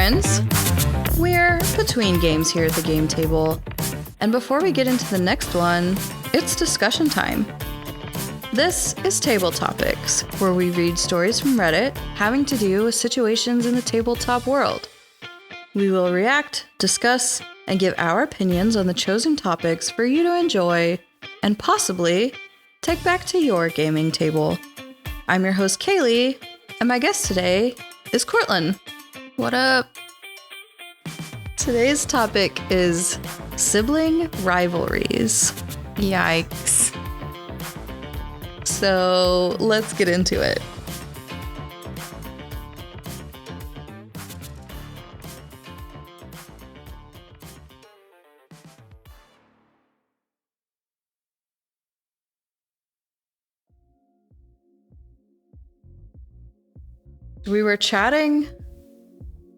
friends. We're between games here at the game table. And before we get into the next one, it's discussion time. This is Table Topics, where we read stories from Reddit having to do with situations in the tabletop world. We will react, discuss, and give our opinions on the chosen topics for you to enjoy and possibly take back to your gaming table. I'm your host, Kalee, and my guest today is Cortlyn. What up? Today's topic is Sibling Rivalries. Yikes. So let's get into it. We were chatting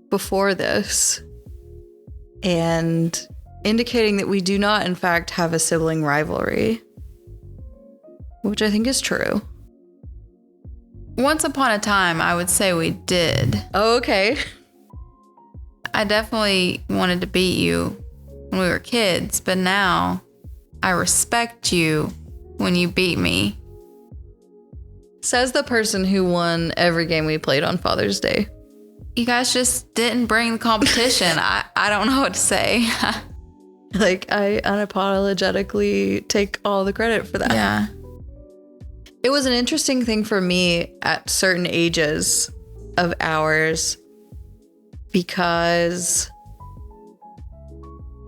before this and indicating that we do not, in fact, have a sibling rivalry, which I think is true. Once upon a time, I would say we did. Oh, okay. I definitely wanted to beat you when we were kids, but now I respect you when you beat me. Says the person who won every game we played on Father's Day. You guys just didn't bring the competition. I don't know what to say. Like, I unapologetically take all the credit for that. Yeah. It was an interesting thing for me at certain ages of ours because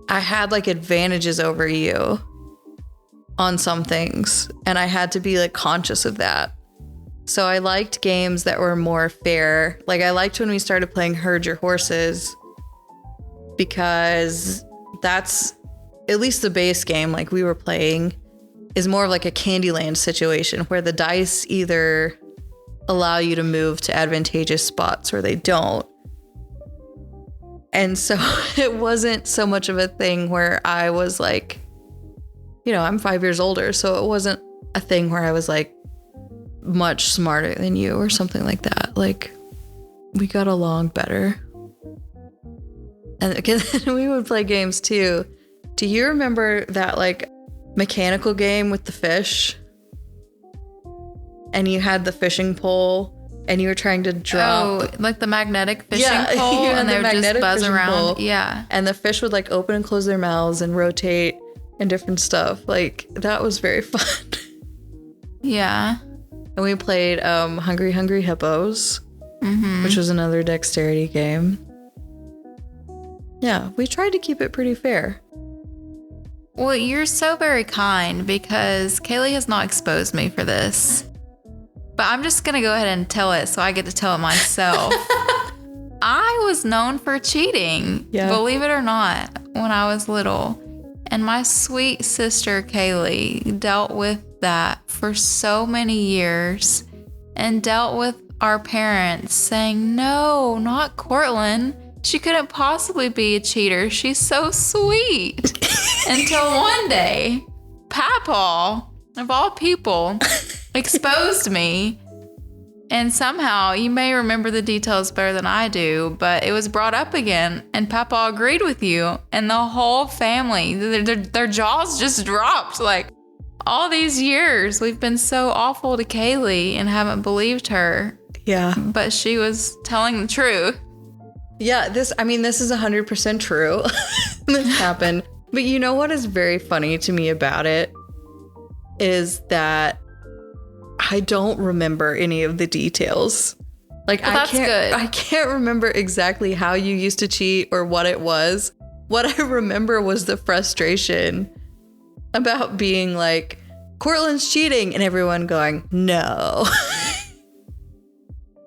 I had like advantages over you on some things, and I had to be like conscious of that. So I liked games that were more fair. Like, I liked when we started playing Herd Your Horses because that's at least the base game like we were playing is more of like a Candyland situation where the dice either allow you to move to advantageous spots or they don't. And so it wasn't so much of a thing where I was like, you know, I'm 5 years older, so it wasn't a thing where I was like much smarter than you or something like that. Like, we got along better. And again, we would play games too. Do you remember that like mechanical game with the fish? And you had the fishing pole and you were trying to drop. Oh, like the magnetic fishing pole, and they would just buzz around. Pole, yeah. And the fish would like open and close their mouths and rotate and different stuff. Like, that was very fun. Yeah. And we played Hungry Hungry Hippos, which was another dexterity game. Yeah, we tried to keep it pretty fair. Well, you're so very kind because Kalee has not exposed me for this. But I'm just going to go ahead and tell it so I get to tell it myself. I was known for cheating, believe it or not, when I was little. And my sweet sister Kalee dealt with that for so many years and dealt with our parents saying, no, not Cortlyn. She couldn't possibly be a cheater. She's so sweet. Until one day, Papa, of all people, exposed me. And somehow, you may remember the details better than I do, but it was brought up again, and Papa agreed with you, and the whole family, their jaws just dropped. Like, all these years, we've been so awful to Kalee and haven't believed her. Yeah. But she was telling the truth. Yeah, this is 100% true. This happened. But you know what is very funny to me about it is that I don't remember any of the details. Like, well, that's good. I can't remember exactly how you used to cheat or what it was. What I remember was the frustration about being like, Cortlyn's cheating, and everyone going, no.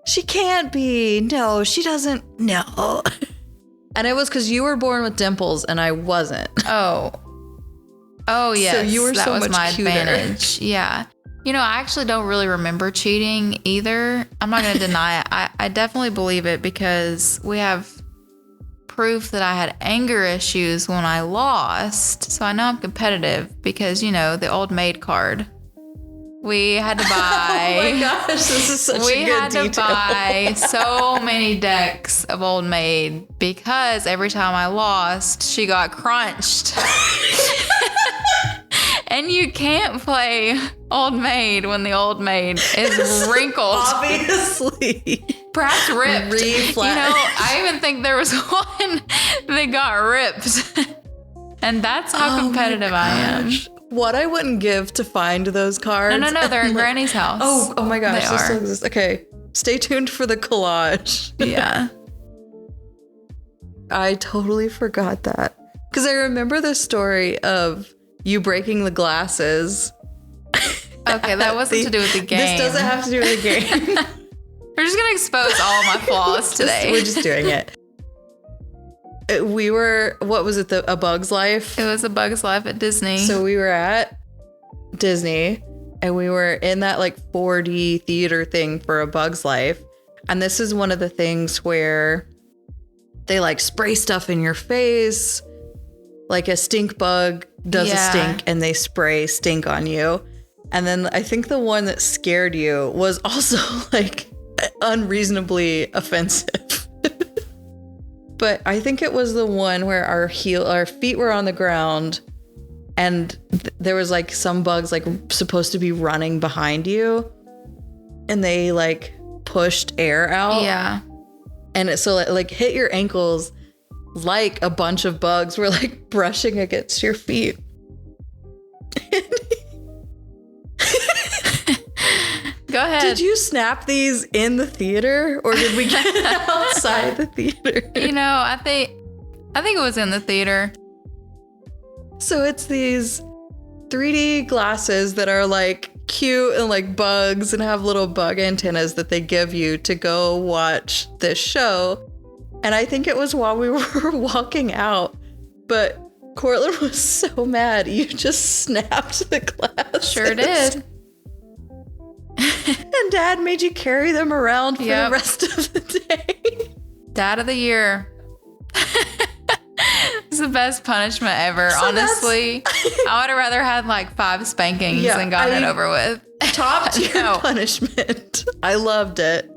She can't be. No, she doesn't. No. And it was because you were born with dimples and I wasn't. Oh, yes. So you were that so was much my cuter. advantage. Yeah. You know, I actually don't really remember cheating either. I'm not going to deny it. I definitely believe it because we have proof that I had anger issues when I lost. So I know I'm competitive because, you know, the old maid card. We had to Oh buy. my gosh, this is such We a good had to detail. buy so many decks of Old Maid because every time I lost, she got crunched. And you can't play Old Maid when the Old Maid is wrinkled. Obviously. Perhaps ripped. Reflex. You know, I even think there was one that got ripped. And that's how competitive I am. What I wouldn't give to find those cards. No, they're at Granny's house. Oh my gosh, They this are. still exists. Okay, stay tuned for the collage. Yeah. I totally forgot that. Because I remember the story of you breaking the glasses. Okay, that wasn't to do with the game. This doesn't have to do with the game. We're just going to expose all my flaws today. We're just doing it. We were, what was it, A Bug's Life? It was A Bug's Life at Disney. So we were at Disney and we were in that like 4D theater thing for A Bug's Life. And this is one of the things where they like spray stuff in your face. Like a stink bug does a stink and they spray stink on you. And then I think the one that scared you was also like unreasonably offensive. But I think it was the one where our feet were on the ground and there was like some bugs like supposed to be running behind you and they like pushed air out. Yeah. And it so like hit your ankles like a bunch of bugs were like brushing against your feet. Go ahead. Did you snap these in the theater or did we get it outside the theater? You know, I think it was in the theater. So it's these 3D glasses that are like cute and like bugs and have little bug antennas that they give you to go watch this show. And I think it was while we were walking out, but Cortlyn was so mad. You just snapped the glasses. Sure did. And Dad made you carry them around for the rest of the day. Dad of the year. It's the best punishment ever, So honestly. I would have rather had like 5 spankings and gotten it over with. Top tier No. punishment. I loved it.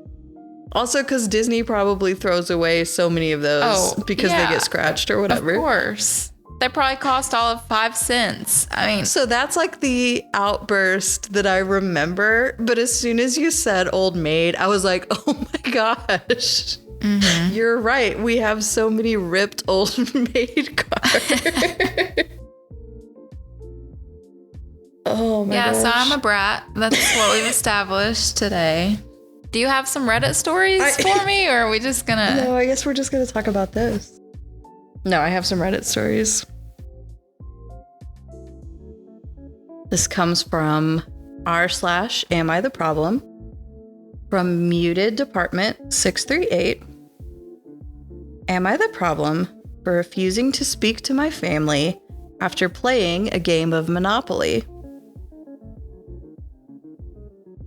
Also, because Disney probably throws away so many of those because they get scratched or whatever. Of course. They probably cost all of 5 cents. I mean, So that's like the outburst that I remember. But as soon as you said Old Maid, I was like, oh my gosh. Mm-hmm. You're right. We have so many ripped Old Maid cards. Oh my gosh. so I'm a brat. That's what we've established today. Do you have some Reddit stories for me, or are we just gonna... No, I guess we're just gonna talk about this. No, I have some Reddit stories. This comes from r/Am I the Problem? From Muted Department 638. Am I the problem for refusing to speak to my family after playing a game of Monopoly?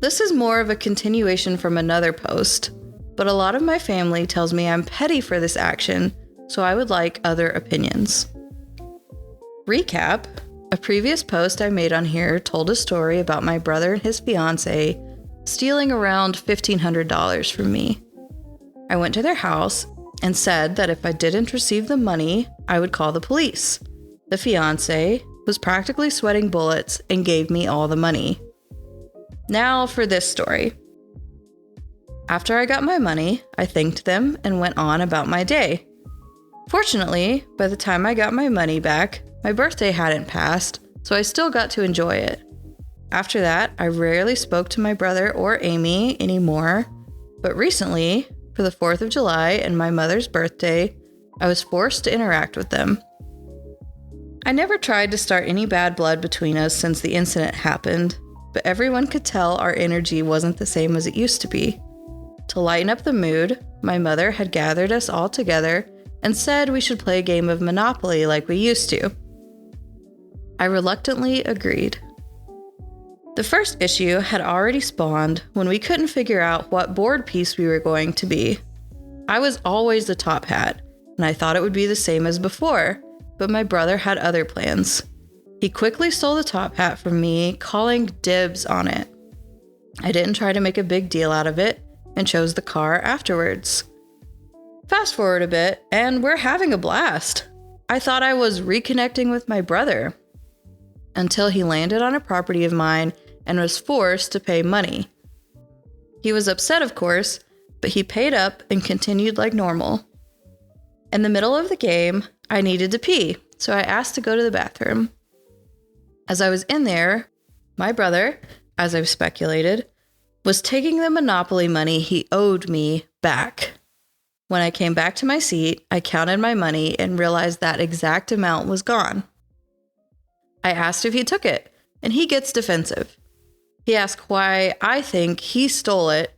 This is more of a continuation from another post, but a lot of my family tells me I'm petty for this action, so I would like other opinions. Recap: a previous post I made on here told a story about my brother and his fiance stealing around $1,500 from me. I went to their house and said that if I didn't receive the money, I would call the police. The fiance was practically sweating bullets and gave me all the money. Now for this story. After I got my money, I thanked them and went on about my day. Fortunately, by the time I got my money back, my birthday hadn't passed, so I still got to enjoy it. After that, I rarely spoke to my brother or Amy anymore, but recently, for the 4th of July and my mother's birthday, I was forced to interact with them. I never tried to start any bad blood between us since the incident happened, but everyone could tell our energy wasn't the same as it used to be. To lighten up the mood, my mother had gathered us all together and said we should play a game of Monopoly like we used to. I reluctantly agreed. The first issue had already spawned when we couldn't figure out what board piece we were going to be. I was always the top hat, and I thought it would be the same as before, but my brother had other plans. He quickly stole the top hat from me, calling dibs on it. I didn't try to make a big deal out of it and chose the car afterwards. Fast forward a bit, and we're having a blast. I thought I was reconnecting with my brother until he landed on a property of mine and was forced to pay money. He was upset, of course, but he paid up and continued like normal. In the middle of the game, I needed to pee, so I asked to go to the bathroom. As I was in there, my brother, as I've speculated, was taking the Monopoly money he owed me back. When I came back to my seat, I counted my money and realized that exact amount was gone. I asked if he took it, and he gets defensive. He asked why I think he stole it,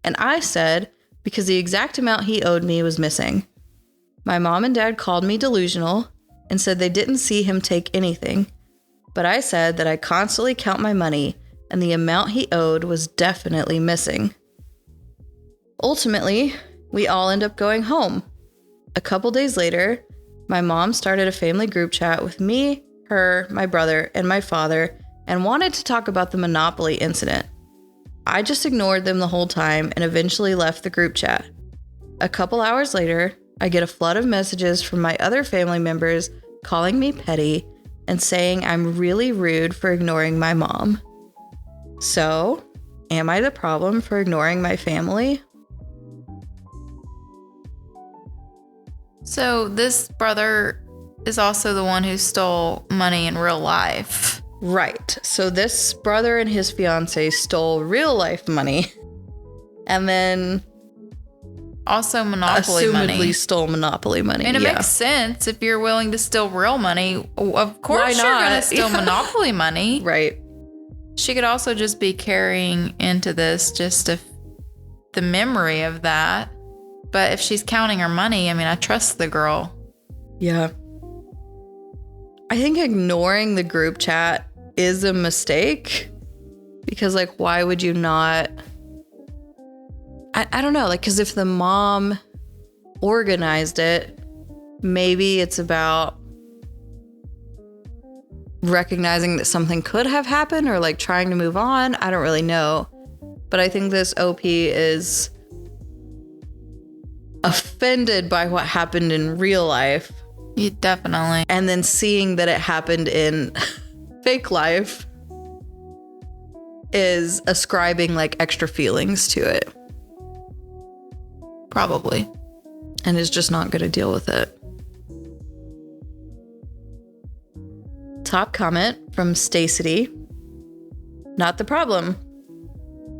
and I said because the exact amount he owed me was missing. My mom and dad called me delusional and said they didn't see him take anything, but I said that I constantly count my money and the amount he owed was definitely missing. Ultimately, we all end up going home. A couple days later, my mom started a family group chat with me, her, my brother, and my father, and wanted to talk about the Monopoly incident. I just ignored them the whole time and eventually left the group chat. A couple hours later, I get a flood of messages from my other family members calling me petty and saying I'm really rude for ignoring my mom. So, am I the problem for ignoring my family? So this brother is also the one who stole money in real life. Right. So this brother and his fiance stole real life money and then also Monopoly assumedly money. Stole Monopoly money. And it makes sense if you're willing to steal real money. Of course you're going to steal Monopoly money. Right. She could also just be carrying into this the memory of that. But if she's counting her money, I mean, I trust the girl. Yeah. I think ignoring the group chat is a mistake because, like, why would you not? I don't know, like, because if the mom organized it, maybe it's about recognizing that something could have happened or like trying to move on. I don't really know. But I think this OP is offended by what happened in real life. Yeah, definitely. And then seeing that it happened in fake life is ascribing like extra feelings to it. Probably. And is just not going to deal with it. Top comment from Stacey. Not the problem.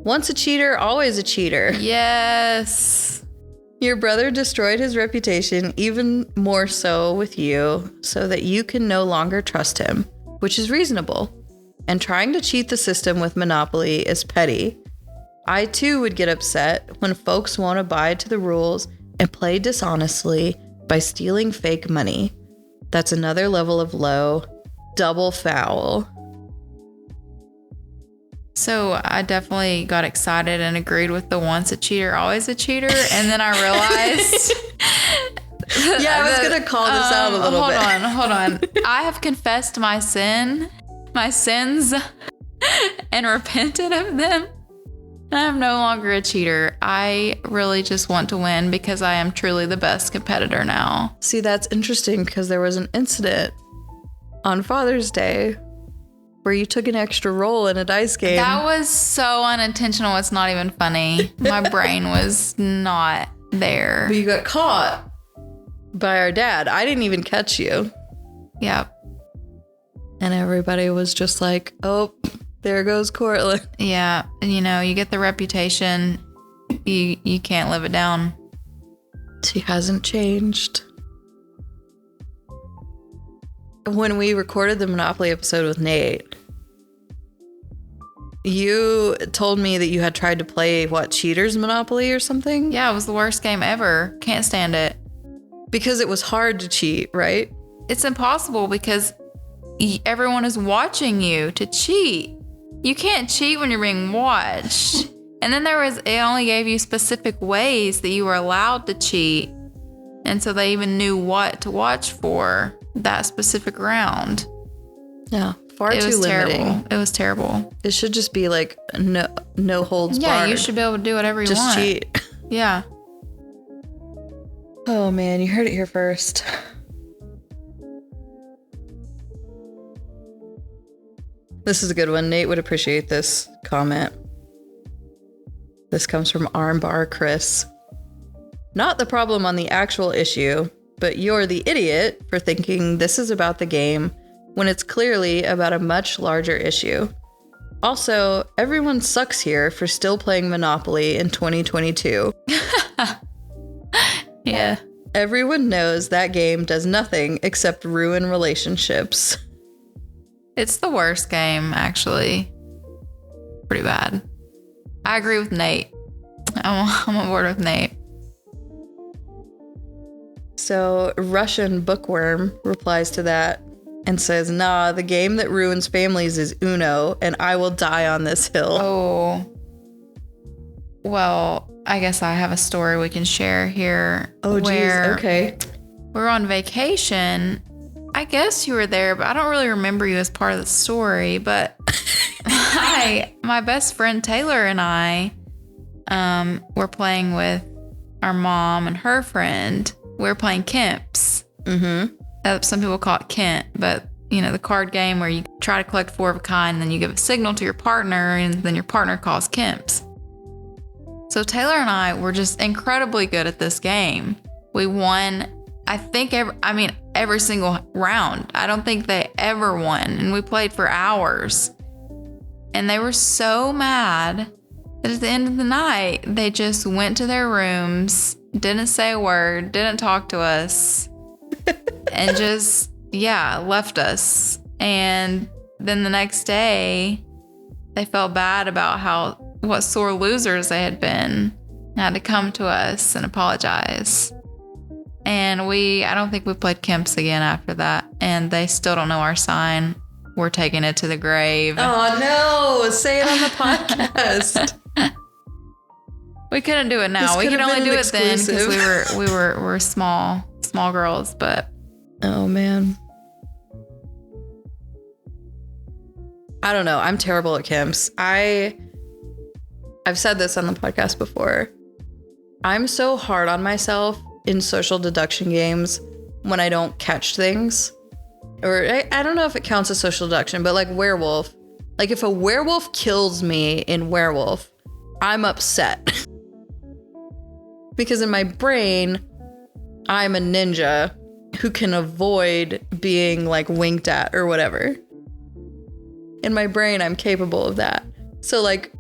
Once a cheater, always a cheater. Yes. Your brother destroyed his reputation even more so with you so that you can no longer trust him, which is reasonable. And trying to cheat the system with Monopoly is petty. I too would get upset when folks won't abide to the rules and play dishonestly by stealing fake money. That's another level of low, double foul. So I definitely got excited and agreed with the once a cheater, always a cheater. And then I realized... Yeah, I was going to call this out a little bit. Hold on. I have confessed my sins, and repented of them. And I'm no longer a cheater. I really just want to win because I am truly the best competitor now. See, that's interesting because there was an incident on Father's Day where you took an extra roll in a dice game. That was so unintentional. It's not even funny. My brain was not there. But you got caught by our dad. I didn't even catch you. Yep. And everybody was just like, oh, there goes Cortlyn. Yeah. You know, you get the reputation. You can't live it down. She hasn't changed. When we recorded the Monopoly episode with Nate, you told me that you had tried to play, Cheaters Monopoly or something? Yeah, it was the worst game ever. Can't stand it. Because it was hard to cheat, right? It's impossible because everyone is watching you to cheat. You can't cheat when you're being watched. And then it only gave you specific ways that you were allowed to cheat. And so they even knew what to watch for that specific round. Yeah, far too limiting. Terrible. It was terrible. It should just be like no holds barred. Yeah, you should be able to do whatever you want. Just cheat. Yeah. Oh man, you heard it here first. This is a good one. Nate would appreciate this comment. This comes from Armbar Chris. Not the problem on the actual issue, but you're the idiot for thinking this is about the game when it's clearly about a much larger issue. Also, everyone sucks here for still playing Monopoly in 2022. Yeah. Everyone knows that game does nothing except ruin relationships. It's the worst game, actually. Pretty bad. I agree with Nate. I'm on board with Nate. So Russian Bookworm replies to that and says, nah, the game that ruins families is Uno, and I will die on this hill. Oh. Well, I guess I have a story we can share here. Oh, geez. Okay. We're on vacation. I guess you were there, but I don't really remember you as part of the story. But my best friend Taylor and I were playing with our mom and her friend. We were playing Kemps. Mm-hmm. Some people call it Kent, but the card game where you try to collect 4 of a kind, and then you give a signal to your partner, and then your partner calls Kemps. So Taylor and I were just incredibly good at this game. We won, I think, every single round. I don't think they ever won, and we played for hours. And they were so mad that at the end of the night, they just went to their rooms, didn't say a word, didn't talk to us, and just, left us. And then the next day, they felt bad about what sore losers they had been, and had to come to us and apologize. And I don't think we played Kemps again after that. And they still don't know our sign. We're taking it to the grave. Oh no, say it on the podcast. We couldn't do it now. We could only do it then because we were small girls, but. Oh man. I don't know. I'm terrible at Kemps. I've said this on the podcast before. I'm so hard on myself in social deduction games when I don't catch things. Or I don't know if it counts as social deduction, but like werewolf. Like if a werewolf kills me in werewolf, I'm upset. Because in my brain, I'm a ninja who can avoid being like winked at or whatever. In my brain, I'm capable of that. So like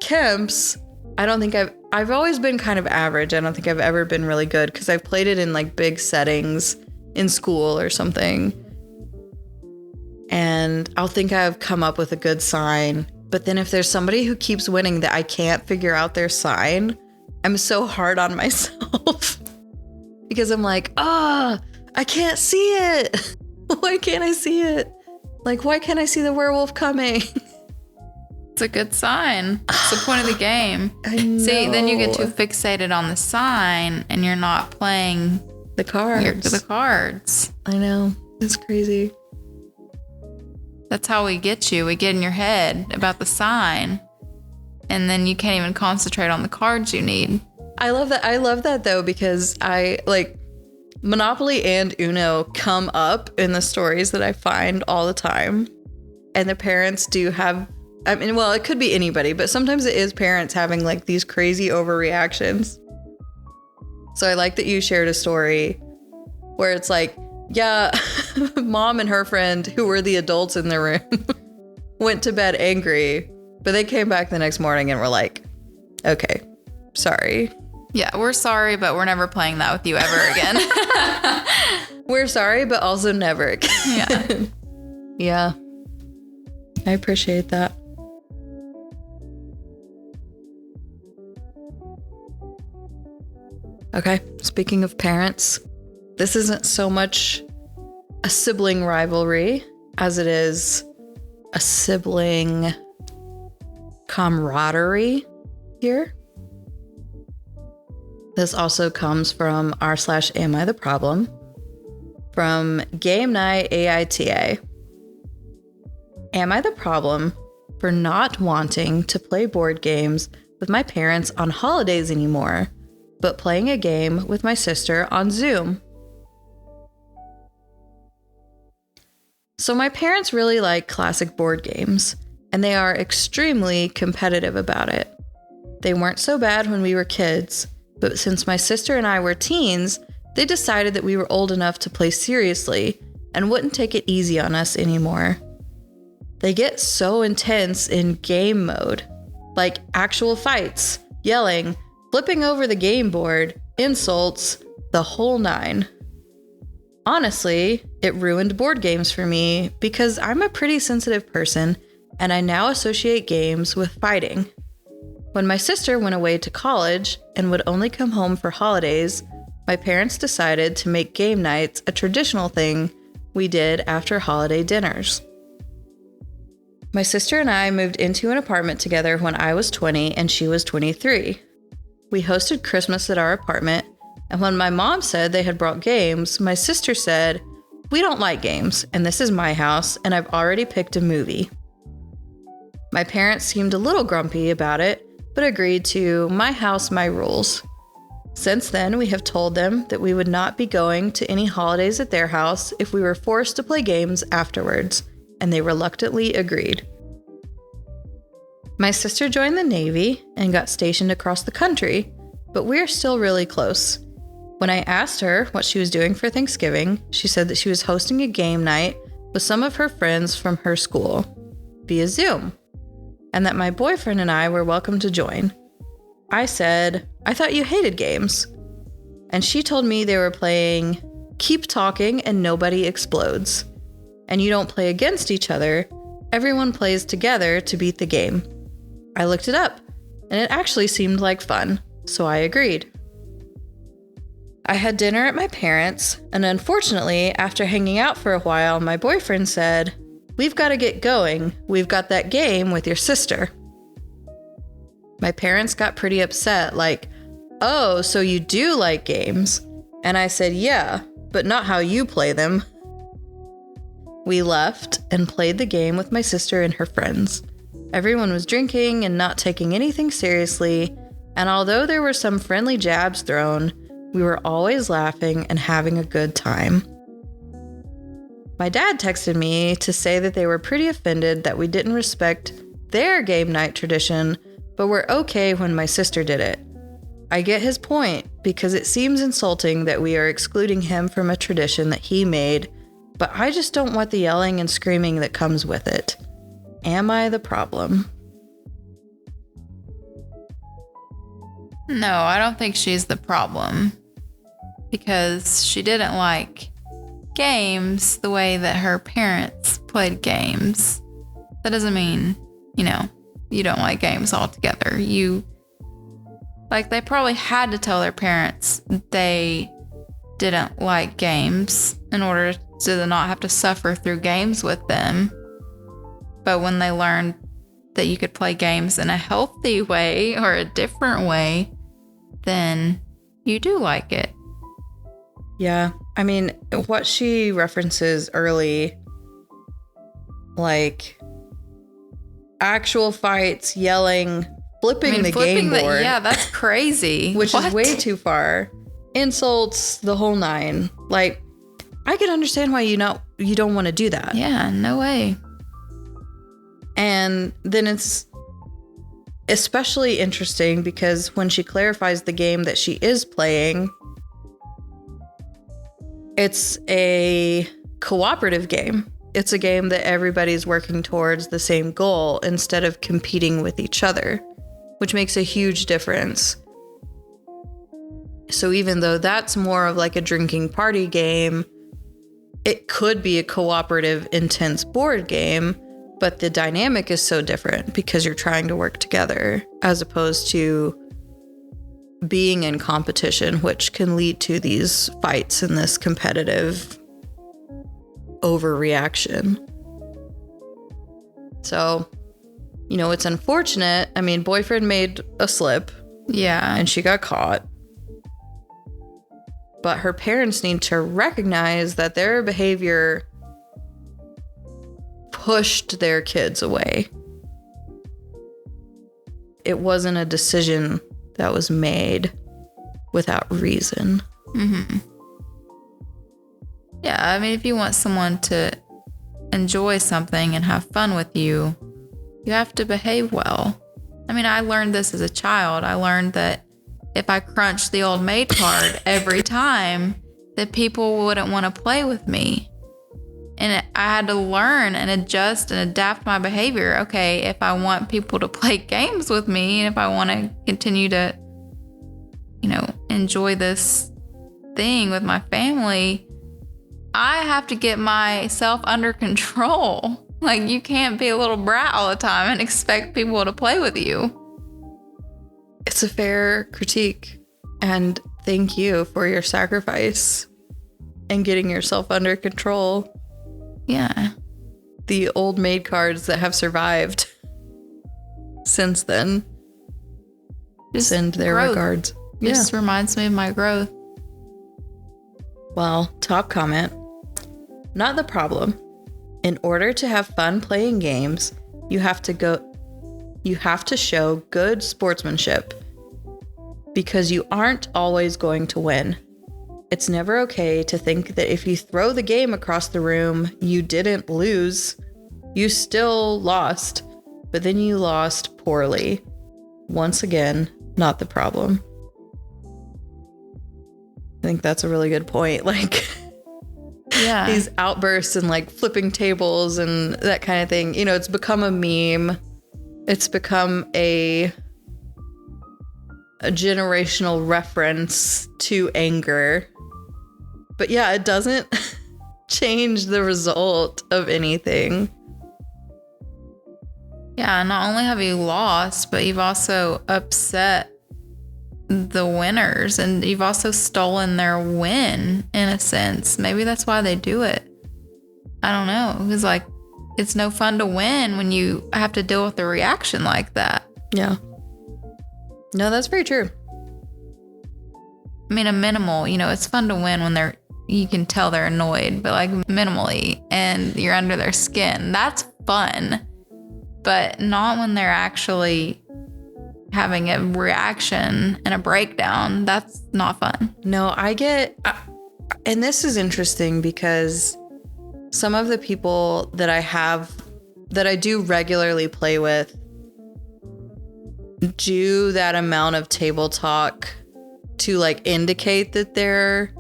Kemps, I don't think I've always been kind of average. I don't think I've ever been really good because I've played it in like big settings in school or something. And I'll think I've come up with a good sign. But then if there's somebody who keeps winning that I can't figure out their sign, I'm so hard on myself. Because I'm like, I can't see it. Why can't I see it? Like, why can't I see the werewolf coming? It's a good sign. It's the point of the game. I know. See, then you get too fixated on the sign and you're not playing the cards. The cards. I know. It's crazy. That's how we get you. We get in your head about the sign. And then you can't even concentrate on the cards you need. I love that. I love that though, because I like Monopoly and Uno come up in the stories that I find all the time. And the parents do have, I mean, well, it could be anybody, but sometimes it is parents having like these crazy overreactions. So I like that you shared a story where it's like, yeah, mom and her friend, who were the adults in the room, went to bed angry, but they came back the next morning and were like, okay, sorry. Yeah, we're sorry, but we're never playing that with you ever again. We're sorry, but also never again. Yeah. Yeah. I appreciate that. Okay, speaking of parents, this isn't so much a sibling rivalry as it is a sibling camaraderie here. This also comes from r/Am I the Problem from Game Night AITA. Am I the problem for not wanting to play board games with my parents on holidays anymore, but playing a game with my sister on Zoom? So my parents really like classic board games, and they are extremely competitive about it. They weren't so bad when we were kids, but since my sister and I were teens, they decided that we were old enough to play seriously and wouldn't take it easy on us anymore. They get so intense in game mode, like actual fights, yelling, flipping over the game board, insults, the whole nine. Honestly, it ruined board games for me because I'm a pretty sensitive person and I now associate games with fighting. When my sister went away to college and would only come home for holidays, my parents decided to make game nights a traditional thing we did after holiday dinners. My sister and I moved into an apartment together when I was 20 and she was 23. We hosted Christmas at our apartment, and when my mom said they had brought games, my sister said, "We don't like games, and this is my house, and I've already picked a movie." My parents seemed a little grumpy about it, but agreed to my house, my rules. Since then, we have told them that we would not be going to any holidays at their house if we were forced to play games afterwards, and they reluctantly agreed. My sister joined the Navy and got stationed across the country, but we're still really close. When I asked her what she was doing for Thanksgiving, she said that she was hosting a game night with some of her friends from her school via Zoom, and that my boyfriend and I were welcome to join. I said, "I thought you hated games." And she told me they were playing Keep Talking and Nobody Explodes. And you don't play against each other, everyone plays together to beat the game. I looked it up, and it actually seemed like fun, so I agreed. I had dinner at my parents', and unfortunately, after hanging out for a while, my boyfriend said, "We've got to get going. We've got that game with your sister." My parents got pretty upset, like, "Oh, so you do like games?" And I said, "Yeah, but not how you play them." We left and played the game with my sister and her friends. Everyone was drinking and not taking anything seriously, and although there were some friendly jabs thrown, we were always laughing and having a good time. My dad texted me to say that they were pretty offended that we didn't respect their game night tradition, but were okay when my sister did it. I get his point because it seems insulting that we are excluding him from a tradition that he made, but I just don't want the yelling and screaming that comes with it. Am I the problem? No, I don't think she's the problem. Because she didn't like games the way that her parents played games. That doesn't mean, you don't like games altogether. They probably had to tell their parents they didn't like games in order to not have to suffer through games with them. But when they learned that you could play games in a healthy way or a different way, then you do like it. Yeah, I mean, what she references early, like actual fights, yelling, flipping the game board. Yeah, that's crazy. Which is way too far. Insults, the whole nine. Like, I can understand why you don't want to do that. Yeah, no way. And then it's especially interesting because when she clarifies the game that she is playing, it's a cooperative game. It's a game that everybody's working towards the same goal instead of competing with each other, which makes a huge difference. So even though that's more of like a drinking party game, it could be a cooperative, intense board game, but the dynamic is so different because you're trying to work together as opposed to being in competition, which can lead to these fights and this competitive overreaction. So, it's unfortunate. I mean, boyfriend made a slip. Yeah. And she got caught. But her parents need to recognize that their behavior pushed their kids away. It wasn't a decision that was made without reason. Mm-hmm. Yeah, I mean, if you want someone to enjoy something and have fun with you, you have to behave well. I mean, I learned this as a child. I learned that if I crunched the old maid card every time, that people wouldn't want to play with me. And I had to learn and adjust and adapt my behavior. Okay, if I want people to play games with me, and if I want to continue to, enjoy this thing with my family, I have to get myself under control. Like, you can't be a little brat all the time and expect people to play with you. It's a fair critique. And thank you for your sacrifice and getting yourself under control. Yeah. The old maid cards that have survived since then. Just send their growth. regards. It just reminds me of my growth. Well, top comment. Not the problem. In order to have fun playing games, you have to show good sportsmanship because you aren't always going to win. It's never okay to think that if you throw the game across the room, you didn't lose. You still lost, but then you lost poorly. Once again, not the problem. I think that's a really good point. Like, yeah, these outbursts and like flipping tables and that kind of thing, it's become a meme. It's become a generational reference to anger. But yeah, it doesn't change the result of anything. Yeah, not only have you lost, but you've also upset the winners, and you've also stolen their win in a sense. Maybe that's why they do it. I don't know. It's like, it's no fun to win when you have to deal with a reaction like that. Yeah. No, that's very true. I mean, a minimal, it's fun to win when you can tell they're annoyed, but like minimally, and you're under their skin. That's fun, but not when they're actually having a reaction and a breakdown. That's not fun. No, and this is interesting because some of the people that I do regularly play with do that amount of table talk to like indicate that they're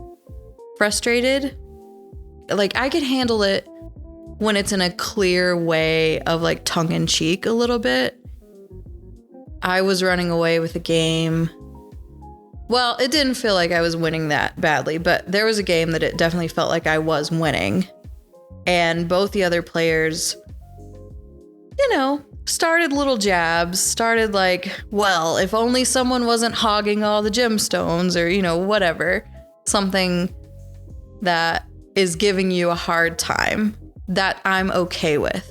frustrated. Like, I could handle it when it's in a clear way of like tongue in cheek a little bit. I was running away with a game. Well, it didn't feel like I was winning that badly, but there was a game that it definitely felt like I was winning. And both the other players, started little jabs, started like, well, if only someone wasn't hogging all the gemstones or, whatever. Something that is giving you a hard time that I'm okay with.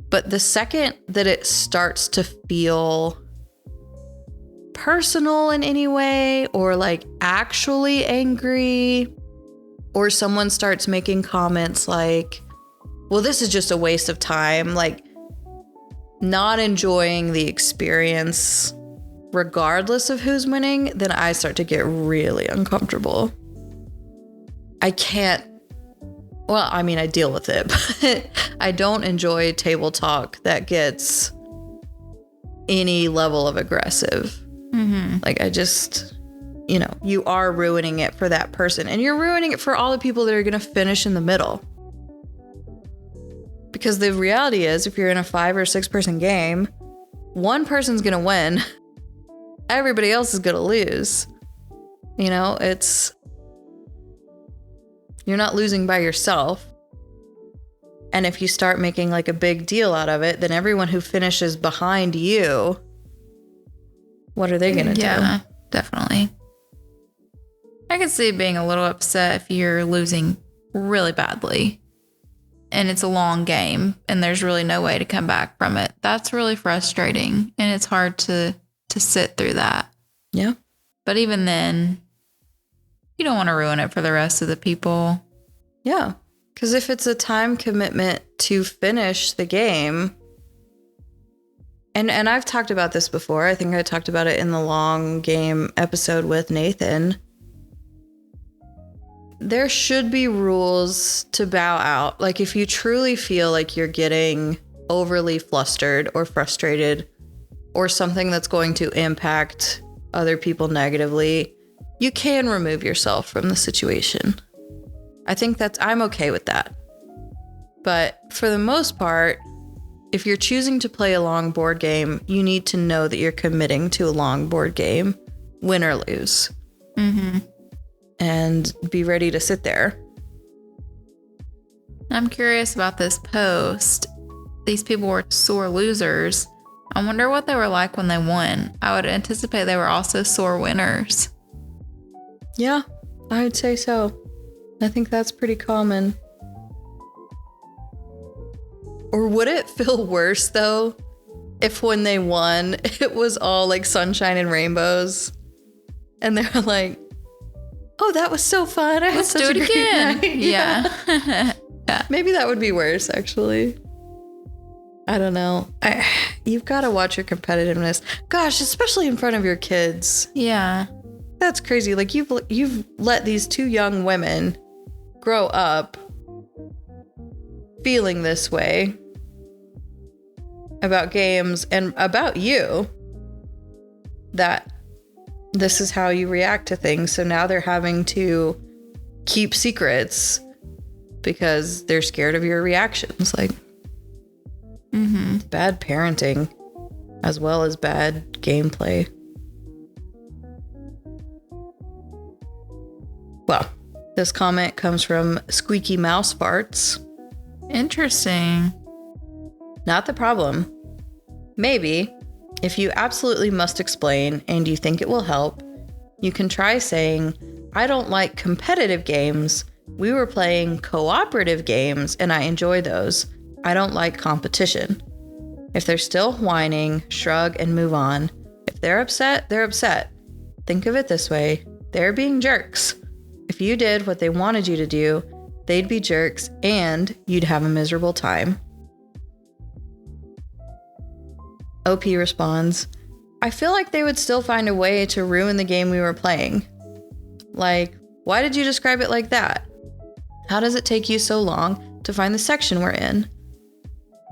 But the second that it starts to feel personal in any way, or like actually angry, or someone starts making comments like, well, this is just a waste of time, like not enjoying the experience regardless of who's winning, then I start to get really uncomfortable. I can't. Well, I mean, I deal with it, but I don't enjoy table talk that gets any level of aggressive. Mm-hmm. Like, I just, you are ruining it for that person, and you're ruining it for all the people that are going to finish in the middle. Because the reality is, if you're in a 5 or 6 person game, one person's going to win. Everybody else is going to lose. You're not losing by yourself. And if you start making like a big deal out of it, then everyone who finishes behind you, what are they going to do? Yeah, definitely. I could see being a little upset if you're losing really badly and it's a long game and there's really no way to come back from it. That's really frustrating, and it's hard to sit through that. Yeah. But even then, you don't want to ruin it for the rest of the people. Yeah. Because if it's a time commitment to finish the game, and I've talked about this before. I think I talked about it in the long game episode with Nathan. There should be rules to bow out. Like if you truly feel like you're getting overly flustered or frustrated or something that's going to impact other people negatively, you can remove yourself from the situation. I think I'm okay with that. But for the most part, if you're choosing to play a long board game, you need to know that you're committing to a long board game, win or lose. Mm-hmm. And be ready to sit there. I'm curious about this post. These people were sore losers. I wonder what they were like when they won. I would anticipate they were also sore winners. Yeah, I would say so. I think that's pretty common. Or would it feel worse, though, if when they won, it was all like sunshine and rainbows? And they were like, oh, that was so fun. Let's do it again. Yeah. Yeah. Maybe that would be worse, actually. I don't know. You've got to watch your competitiveness. Gosh, especially in front of your kids. Yeah. That's crazy. Like you've let these two young women grow up feeling this way about games and about you, that this is how you react to things. So now they're having to keep secrets because they're scared of your reactions. Like, bad parenting as well as bad gameplay. Well, this comment comes from Squeaky Mouse Farts. Interesting. Not the problem. Maybe, if you absolutely must explain and you think it will help, you can try saying, I don't like competitive games. We were playing cooperative games and I enjoy those. I don't like competition. If they're still whining, shrug and move on. If they're upset, they're upset. Think of it this way. They're being jerks. If you did what they wanted you to do, they'd be jerks and you'd have a miserable time. OP responds, I feel like they would still find a way to ruin the game we were playing. Like, why did you describe it like that? How does it take you so long to find the section we're in?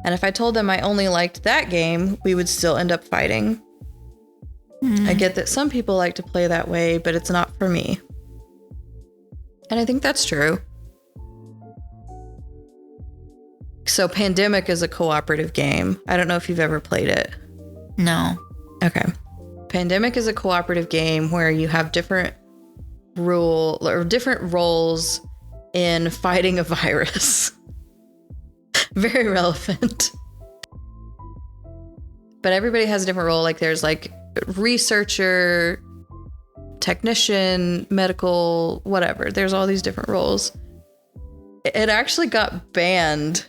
And if I told them I only liked that game, we would still end up fighting. I get that some people like to play that way, but it's not for me. And I think that's true. So Pandemic is a cooperative game. I don't know if you've ever played it. No. Okay. Pandemic is a cooperative game where you have different roles in fighting a virus. Very relevant. But everybody has a different role. Like there's like researcher, technician, medical, whatever. There's all these different roles. It actually got banned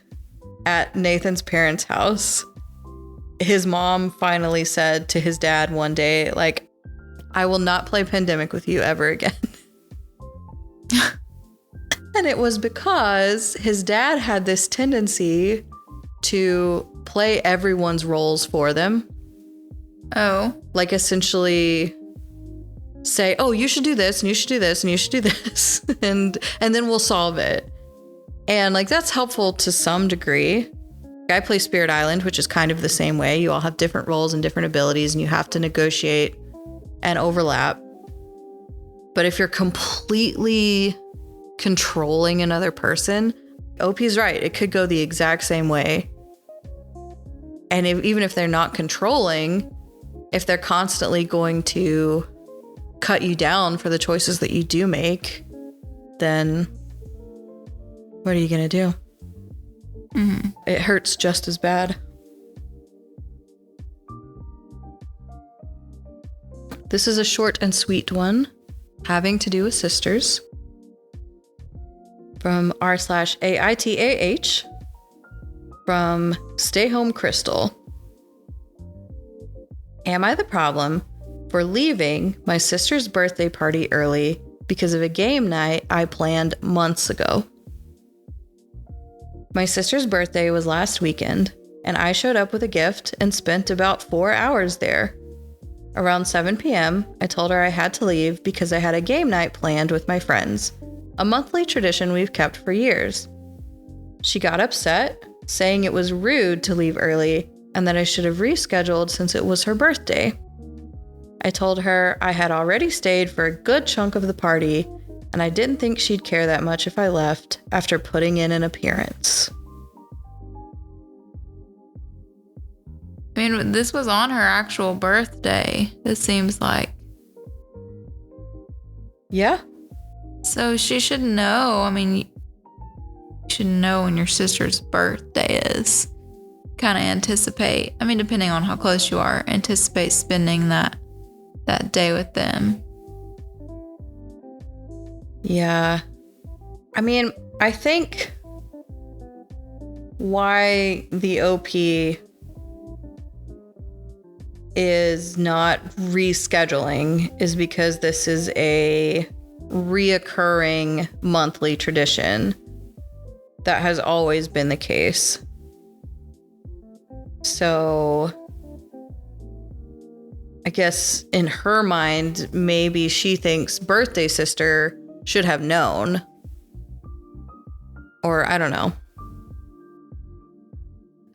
at Nathan's parents' house. His mom finally said to his dad one day, like, I will not play Pandemic with you ever again. And it was because his dad had this tendency to play everyone's roles for them. Oh. Like essentially say, oh, you should do this and you should do this and you should do this. and then we'll solve it. And like that's helpful to some degree. I play Spirit Island, which is kind of the same way. You all have different roles and different abilities and you have to negotiate and overlap. But if you're completely controlling another person, OP's right. It could go the exact same way. And even if they're not controlling, if they're constantly going to cut you down for the choices that you do make, then what are you going to do? Mm-hmm. It hurts just as bad. This is a short and sweet one, having to do with sisters. From r/AITAH. From Stay Home Crystal. Am I the problem for leaving my sister's birthday party early because of a game night I planned months ago? My sister's birthday was last weekend, and I showed up with a gift and spent about 4 hours there. Around 7 p.m., I told her I had to leave because I had a game night planned with my friends, a monthly tradition we've kept for years. She got upset, saying it was rude to leave early and that I should have rescheduled since it was her birthday. I told her I had already stayed for a good chunk of the party, and I didn't think she'd care that much if I left after putting in an appearance. I mean, this was on her actual birthday, it seems like. Yeah. So she should know. I mean, you should know when your sister's birthday is. Kind of anticipate. I mean, depending on how close you are, anticipate spending that day with them. Yeah. I mean, I think why the OP is not rescheduling is because this is a reoccurring monthly tradition that has always been the case. So I guess in her mind, maybe she thinks birthday sister should have known. Or I don't know.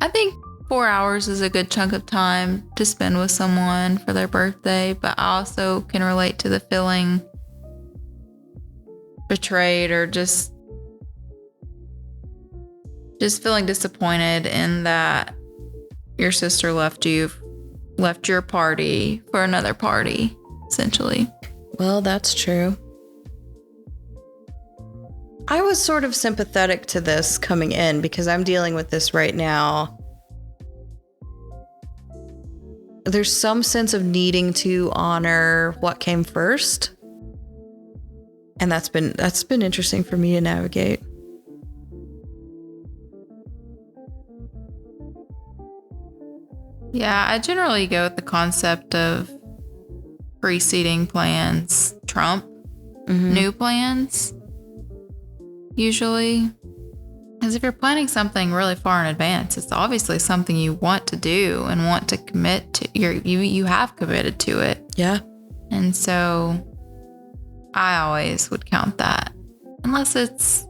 I think 4 hours is a good chunk of time to spend with someone for their birthday, but I also can relate to the feeling betrayed or just feeling disappointed in that your sister left your party for another party, essentially. Well, that's true. I was sort of sympathetic to this coming in because I'm dealing with this right now. There's some sense of needing to honor what came first. And that's been interesting for me to navigate. Yeah, I generally go with the concept of preceding plans trump new plans, usually. Because if you're planning something really far in advance, it's obviously something you want to do and want to commit to. You have committed to it. Yeah. And so I always would count that. Unless it's,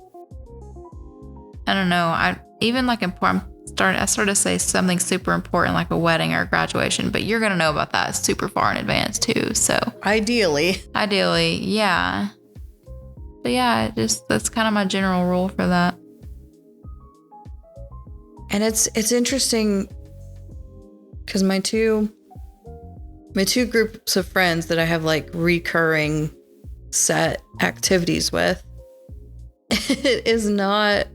I don't know, even like important. I sort of say something super important like a wedding or a graduation, but you're going to know about that super far in advance too. So Ideally, yeah. But yeah, that's kind of my general rule for that. and it's interesting because my two groups of friends that I have like recurring set activities with, it is not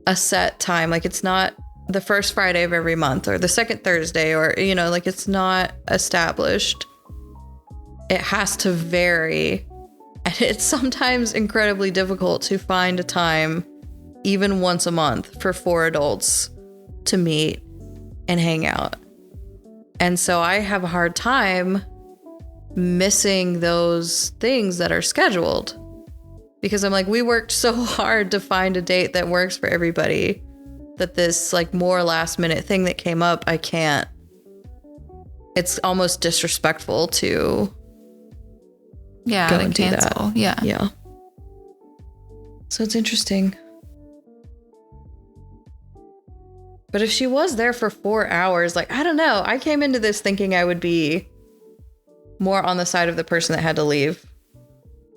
a set time. Like it's not the first Friday of every month or the second Thursday or, like it's not established. It has to vary. And it's sometimes incredibly difficult to find a time, even once a month, for 4 adults to meet and hang out. And so I have a hard time missing those things that are scheduled because I'm like, we worked so hard to find a date that works for everybody that this like more last minute thing that came up, I can't. It's almost disrespectful to go and cancel. Do that. Yeah. So it's interesting. But if she was there for 4 hours, like, I don't know. I came into this thinking I would be more on the side of the person that had to leave.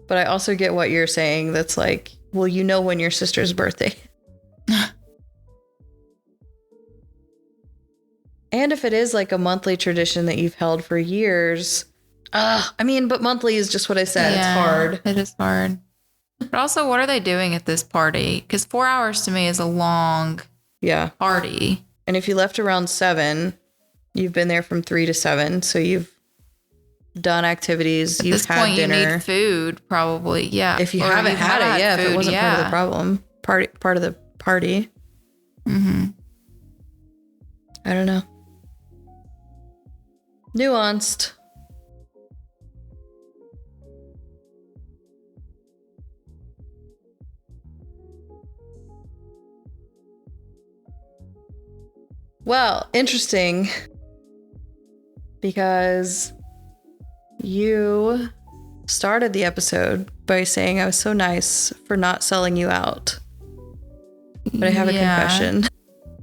But I also get what you're saying. That's like, well, when your sister's birthday. And if it is like a monthly tradition that you've held for years, but monthly is just what I said. Yeah, it's hard. It is hard. But also, what are they doing at this party? Because 4 hours to me is a long party. And if you left around 7, you've been there from 3 to 7. So you've done activities. You've had dinner. You need food, probably. Yeah. If you haven't had it, food, if it wasn't part of the problem, part of the party. Mm-hmm. I don't know. Nuanced. Well, interesting. Because you started the episode by saying I was so nice for not selling you out. But I have a confession.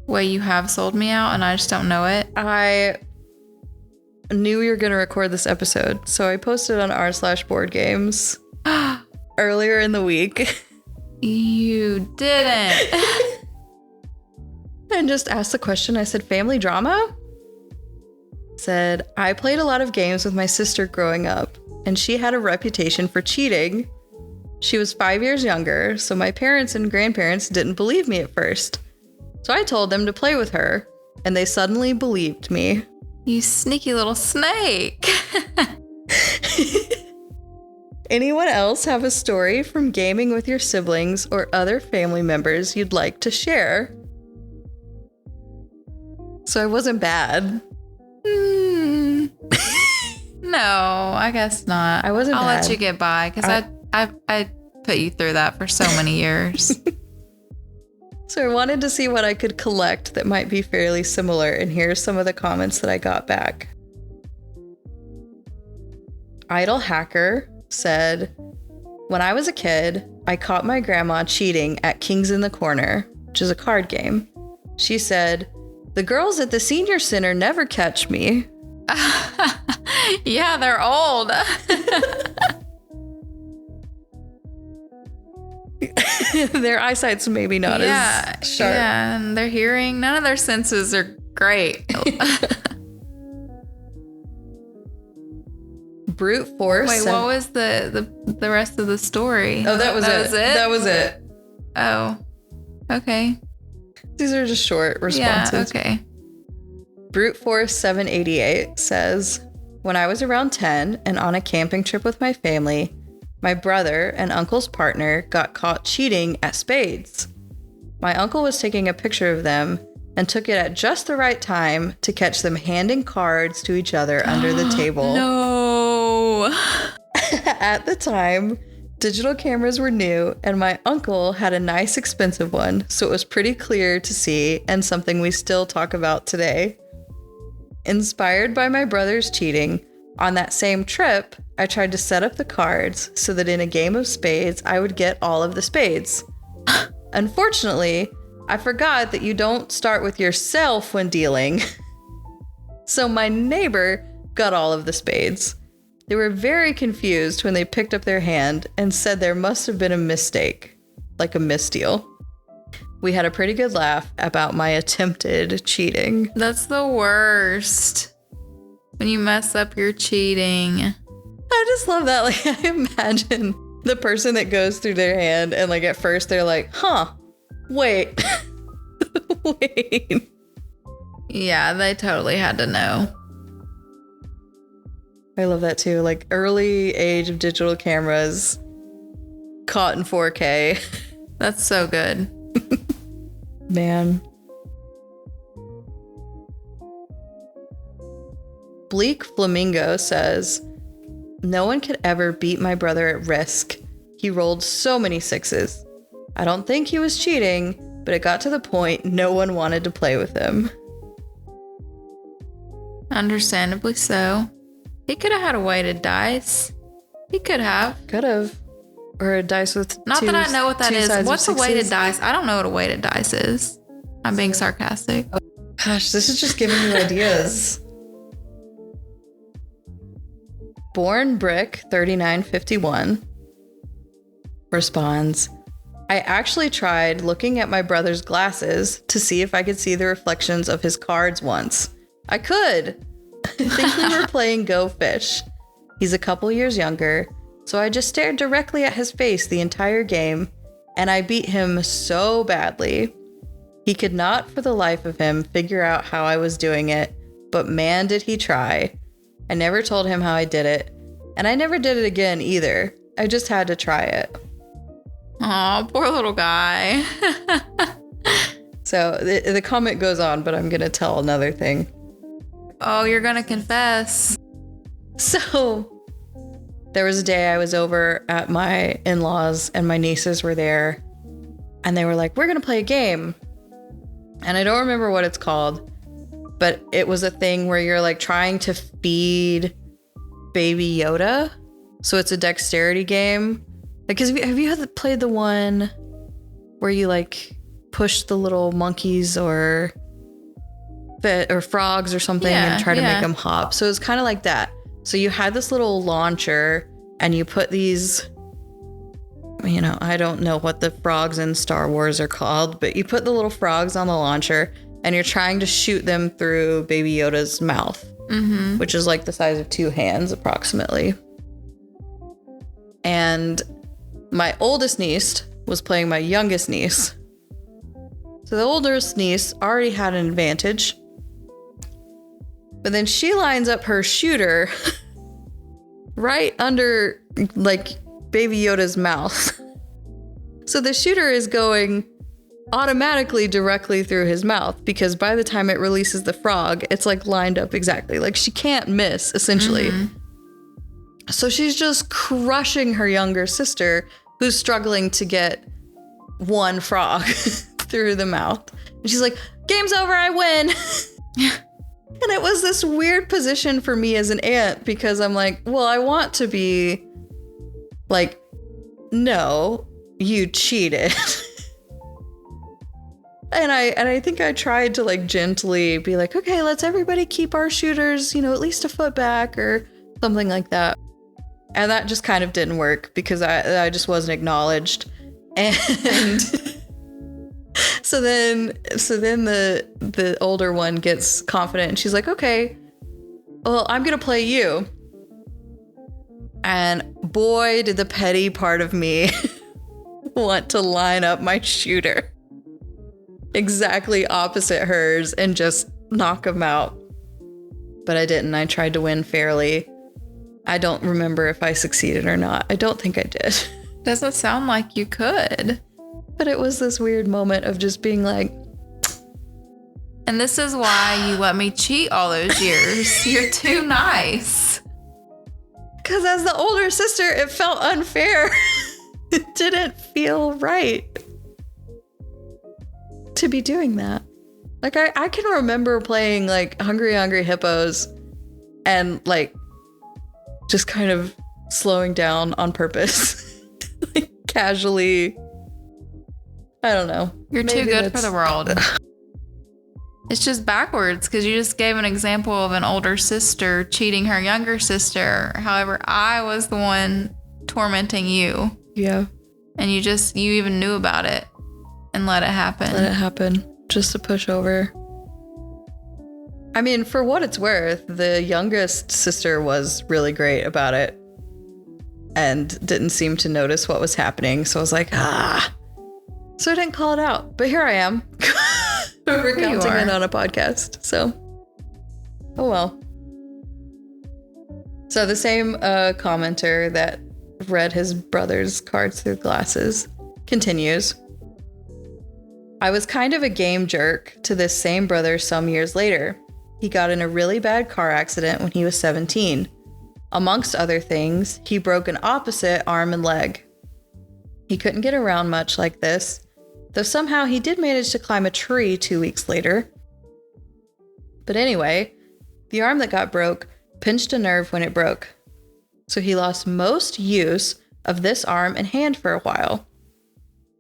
Wait, you have sold me out and I just don't know it? I knew you were going to record this episode, so I posted on r/board games earlier in the week. You didn't. And just asked the question. I said, family drama? Said, I played a lot of games with my sister growing up, and she had a reputation for cheating. She was 5 years younger, so my parents and grandparents didn't believe me at first. So I told them to play with her, and they suddenly believed me. You sneaky little snake. Anyone else have a story from gaming with your siblings or other family members you'd like to share? So I wasn't bad. No, I guess not. I wasn't I'll bad. let you get by because I put you through that for so many years. So I wanted to see what I could collect that might be fairly similar, and here's some of the comments that I got back. Idle Hacker said, when I was a kid, I caught my grandma cheating at Kings in the Corner, which is a card game. She said, the girls at the senior center never catch me. Yeah, they're old. Their eyesight's maybe not as sharp. Yeah, and their hearing, none of their senses are great. Brute force. Wait, what was the rest of the story? Oh, that was it. That was it. Oh, okay. These are just short responses. Yeah, okay. Brute Force 788 says, when I was around 10 and on a camping trip with my family, my brother and uncle's partner got caught cheating at spades. My uncle was taking a picture of them and took it at just the right time to catch them handing cards to each other under the table. No. At the time, digital cameras were new and my uncle had a nice expensive one, so it was pretty clear to see and something we still talk about today. Inspired by my brother's cheating, on that same trip, I tried to set up the cards so that in a game of spades, I would get all of the spades. Unfortunately, I forgot that you don't start with yourself when dealing. So my neighbor got all of the spades. They were very confused when they picked up their hand and said there must have been a mistake, like a misdeal. We had a pretty good laugh about my attempted cheating. That's the worst. When you mess up your cheating. I just love that. Like, I imagine the person that goes through their hand and like at first they're like, wait. Wait. Yeah, they totally had to know. I love that too. Like early age of digital cameras, caught in 4K. That's so good. Man. Bleak Flamingo says, no one could ever beat my brother at Risk. He rolled so many sixes. I don't think he was cheating, but it got to the point no one wanted to play with him. Understandably so. He could have had a weighted dice. He could have. Could have. Or a dice with Not two, that I know what that is. What's a weighted sixes. dice? I don't know what a weighted dice is. I'm being sarcastic. Gosh, this is just giving you ideas. Born Brick 3951 responds, I actually tried looking at my brother's glasses to see if I could see the reflections of his cards once. I could. I think we were playing Go Fish. He's a couple years younger, so I just stared directly at his face the entire game, and I beat him so badly. He could not for the life of him figure out how I was doing it, but man did he try. I never told him how I did it, and I never did it again either. I just had to try it. Aw, poor little guy. So the comment goes on, but I'm going to tell another thing. Oh, you're gonna confess. So there was a day I was over at my in-laws and my nieces were there and they were like, we're going to play a game. And I don't remember what it's called, but it was a thing where you're like trying to feed Baby Yoda. So it's a dexterity game. Like, have you played the one where you like push the little monkeys or frogs or something and try to make them hop? So it's kind of like that. So you had this little launcher and you put these, you know, I don't know what the frogs in Star Wars are called, but you put the little frogs on the launcher and you're trying to shoot them through Baby Yoda's mouth, which is like the size of 2 hands approximately. And my oldest niece was playing my youngest niece. So the oldest niece already had an advantage. But then she lines up her shooter right under like Baby Yoda's mouth. So the shooter is going automatically directly through his mouth because by the time it releases the frog, it's like lined up exactly. Like she can't miss, essentially. So she's just crushing her younger sister who's struggling to get one frog through the mouth. And she's like, game's over, I win. And it was this weird position for me as an aunt because I'm like, well, I want to be like, no, you cheated. And I think I tried to like gently be like, okay, let's everybody keep our shooters, you know, at least a foot back or something like that. And that just kind of didn't work because I just wasn't acknowledged. And so then the older one gets confident and she's like, okay, well, I'm going to play you. And boy, did the petty part of me want to line up my shooter exactly opposite hers and just knock him out. But I didn't. I tried to win fairly. I don't remember if I succeeded or not. I don't think I did. Doesn't sound like you could. But it was this weird moment of just being like... And this is why you let me cheat all those years. You're too nice. Because as the older sister, it felt unfair. It didn't feel right to be doing that. Like, I can remember playing, like, Hungry Hungry Hippos and, like, just kind of slowing down on purpose. Like, casually. I don't know. You're too good for the world. It's just backwards because you just gave an example of an older sister cheating her younger sister. However, I was the one tormenting you. Yeah. And you even knew about it and let it happen. Let it happen. Just to push over. I mean, for what it's worth, the youngest sister was really great about it and didn't seem to notice what was happening. So I was like, So I didn't call it out. But here I am. Recounting it on a podcast. So, oh well. So the same commenter that read his brother's cards through glasses continues. I was kind of a game jerk to this same brother some years later. He got in a really bad car accident when he was 17. Amongst other things, he broke an opposite arm and leg. He couldn't get around much like this, though somehow he did manage to climb a tree 2 weeks later. But anyway, the arm that got broke pinched a nerve when it broke. So he lost most use of this arm and hand for a while.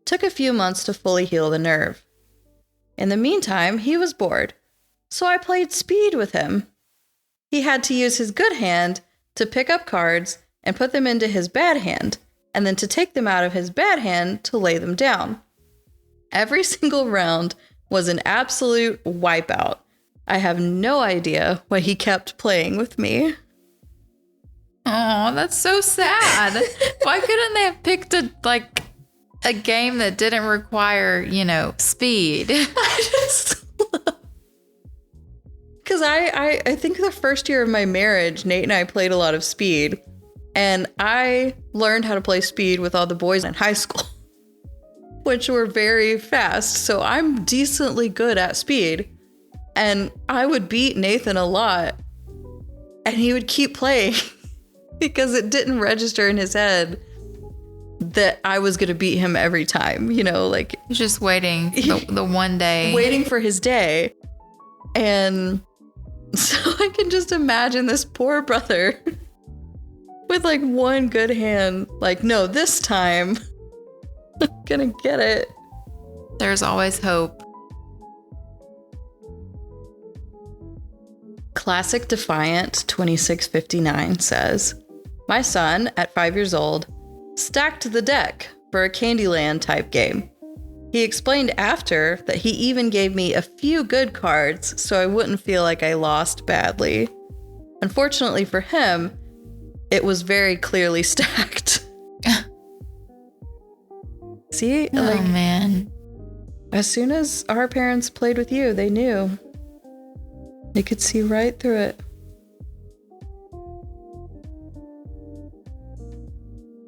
Took a few months to fully heal the nerve. In the meantime, he was bored, so I played speed with him. He had to use his good hand to pick up cards and put them into his bad hand, and then to take them out of his bad hand to lay them down. Every single round was an absolute wipeout. I have no idea why he kept playing with me. Oh, that's so sad. Why couldn't they have picked a game that didn't require, speed? Because I think the first year of my marriage, Nate and I played a lot of speed. And I learned how to play speed with all the boys in high school, which were very fast. So I'm decently good at speed. And I would beat Nathan a lot. And he would keep playing because it didn't register in his head that I was going to beat him every time, like... He's just waiting the one day. Waiting for his day. And So I can just imagine this poor brother with like one good hand. Like, no, this time I'm gonna get it. There's always hope. Classic Defiant 2659 says, my son, at 5 years old, stacked the deck for a Candyland type game. He explained after that he even gave me a few good cards so I wouldn't feel like I lost badly. Unfortunately for him, it was very clearly stacked. See? Oh, man. As soon as our parents played with you, they knew. They could see right through it.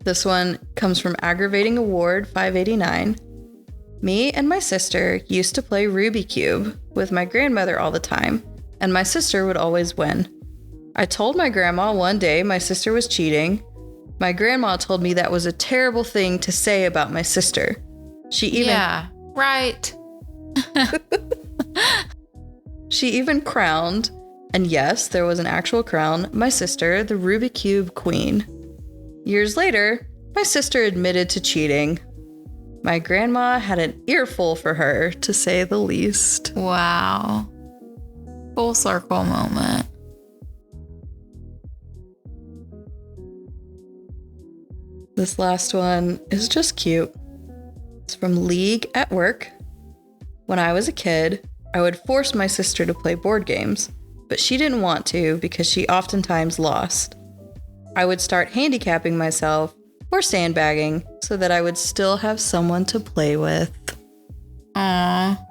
This one comes from Aggravating Award 589. Me and my sister used to play Ruby Cube with my grandmother all the time, and my sister would always win. I told my grandma one day my sister was cheating. My grandma told me that was a terrible thing to say about my sister. Yeah, right. She even crowned, and yes, there was an actual crown, my sister the Ruby Cube Queen. Years later, my sister admitted to cheating. My grandma had an earful for her, to say the least. Wow. Full circle moment. This last one is just cute. It's from League at Work. When I was a kid, I would force my sister to play board games, but she didn't want to because she oftentimes lost. I would start handicapping myself or sandbagging so that I would still have someone to play with. Aw,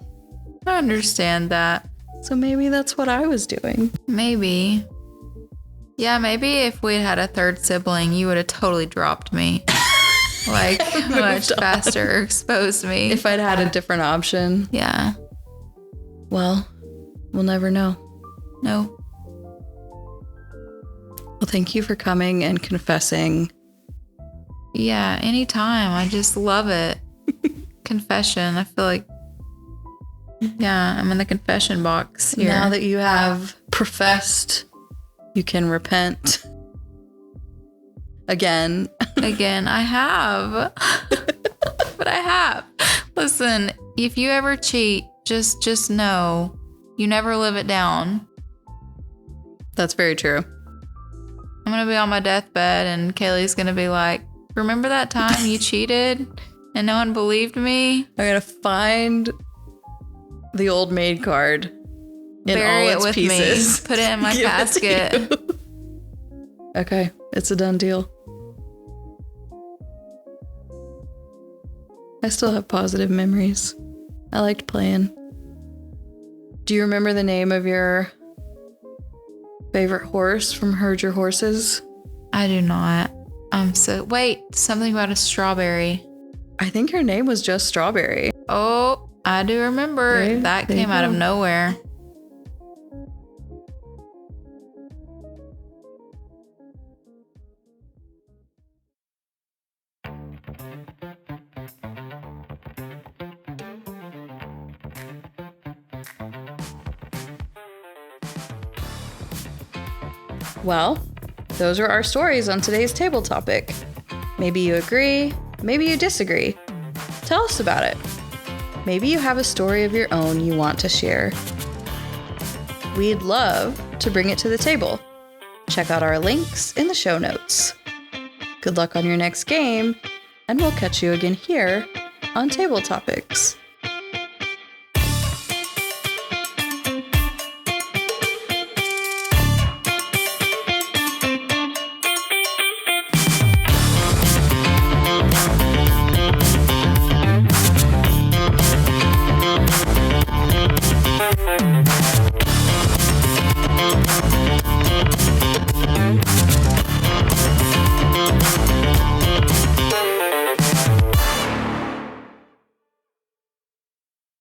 I understand that. So maybe that's what I was doing. Maybe. Yeah, maybe if we'd had a third sibling, you would have totally dropped me. Like, much faster, exposed me. If I'd had a different option. Yeah. Well, we'll never know. No. Well, thank you for coming and confessing. Yeah, anytime. I just love it. Confession. I feel like, yeah, I'm in the confession box here. Now that you have professed, you can repent. Again. Again, I have. But I have. Listen, if you ever cheat, just know you never live it down. That's very true. I'm going to be on my deathbed and Kaylee's going to be like, remember that time you cheated and no one believed me? I'm going to find the old maid card in Bury all it its with pieces. me. Put it in my Give casket. it to you. Okay, it's a done deal. I still have positive memories. I liked playing. Do you remember the name of your favorite horse from Herd Your Horses? I do not. Wait, something about a strawberry. I think her name was just Strawberry. Oh, I do remember. Okay, That there you came out of go. nowhere. Well, those are our stories on today's table topic. Maybe you agree, maybe you disagree. Tell us about it. Maybe you have a story of your own you want to share. We'd love to bring it to the table. Check out our links in the show notes. Good luck on your next game, and we'll catch you again here on Table Topics.